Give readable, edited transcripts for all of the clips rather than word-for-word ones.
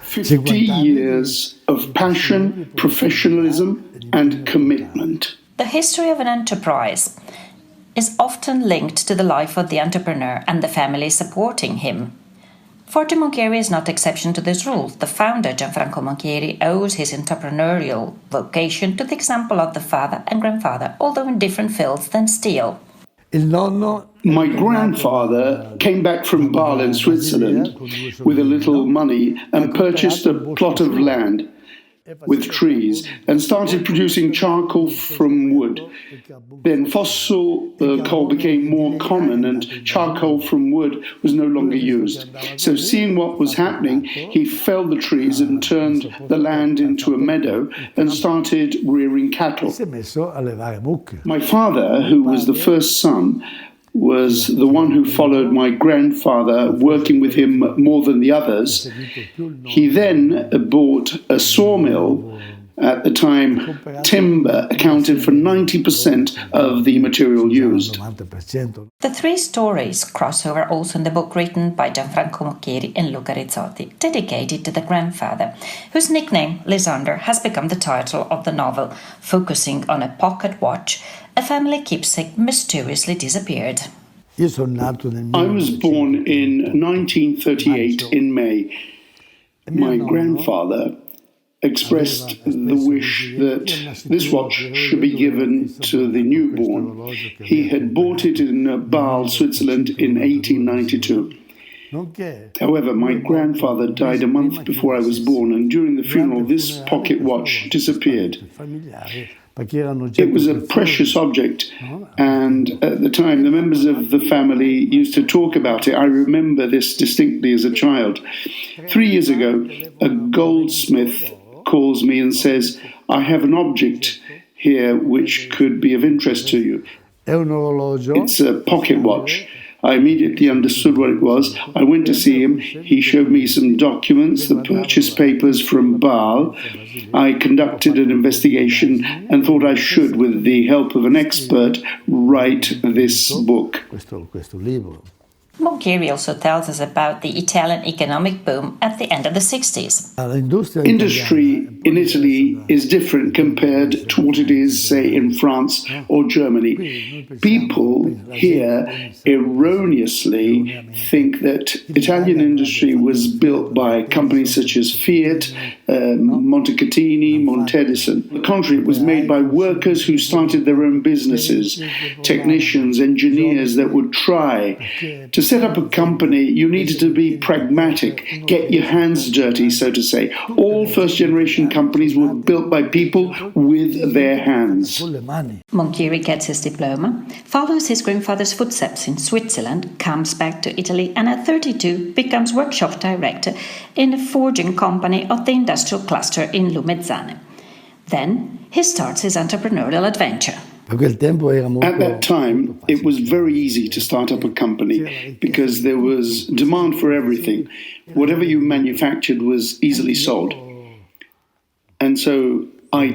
50 years of passion, professionalism, and commitment. The history of an enterprise is often linked to the life of the entrepreneur and the family supporting him. Forte Monchieri is not exception to this rule. The founder, Gianfranco Monchieri, owes his entrepreneurial vocation to the example of the father and grandfather, although in different fields than steel. My grandfather came back from Basel in Switzerland with a little money and purchased a plot of land with trees and started producing charcoal from wood. Then fossil coal became more common and charcoal from wood was no longer used. So seeing what was happening, he felled the trees and turned the land into a meadow and started rearing cattle. My father, who was the first son, was the one who followed my grandfather, working with him more than the others. He then bought a sawmill. At the time, timber accounted for 90% of the material used. The three stories cross over also in the book written by Gianfranco Monchieri and Luca Rizzotti, dedicated to the grandfather, whose nickname, Lisander, has become the title of the novel, focusing on a pocket watch a family keepsake mysteriously disappeared. I was born in 1938 in May. My grandfather expressed the wish that this watch should be given to the newborn. He had bought it in Basel, Switzerland in 1892. However, my grandfather died a month before I was born, and during the funeral this pocket watch disappeared. It was a precious object, and at the time the members of the family used to talk about it. I remember this distinctly as a child. 3 years ago, a goldsmith calls me and says, "I have an object here which could be of interest to you." It's a pocket watch. I immediately understood what it was. I went to see him. He showed me some documents, the purchase papers from Basel. I conducted an investigation and thought I should, with the help of an expert, write this book. Monchieri also tells us about the Italian economic boom at the end of the 60s. Industry in Italy is different compared to what it is, say, in France or Germany. People here erroneously think that Italian industry was built by companies such as Fiat, Montecatini, Montedison. On the contrary, it was made by workers who started their own businesses, technicians, engineers that would try. To set up a company, you needed to be pragmatic, get your hands dirty, so to say. All first-generation companies were built by people with their hands. Monchieri gets his diploma, follows his grandfather's footsteps in Switzerland, comes back to Italy, and at 32 becomes workshop director in a forging company of the industrial cluster in Lumezzane. Then he starts his entrepreneurial adventure. At that time, it was very easy to start up a company because there was demand for everything. Whatever you manufactured was easily sold. And so I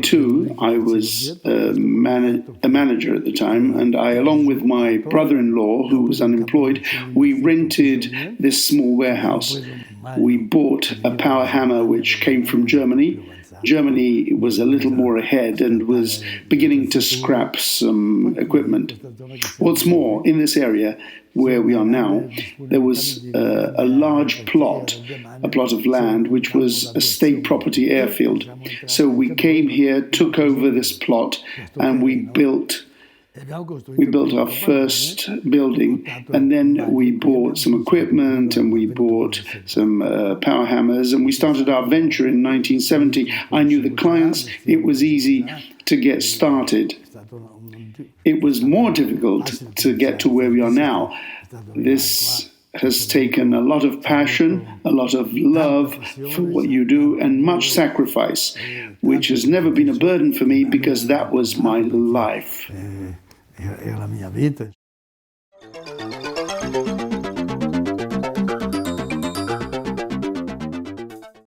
was a manager at the time, and I, along with my brother-in-law, who was unemployed, we rented this small warehouse. We bought a power hammer which came from Germany. Germany was a little more ahead and was beginning to scrap some equipment. What's more, in this area where we are now, there was a large plot of land, which was a state property airfield. So we came here, took over this plot, and we built our first building, and then we bought some equipment and we bought some power hammers, and we started our venture in 1970. I knew the clients. It was easy to get started. It was more difficult to get to where we are now. This has taken a lot of passion, a lot of love for what you do, and much sacrifice, which has never been a burden for me because that was my life. Era la mia vita.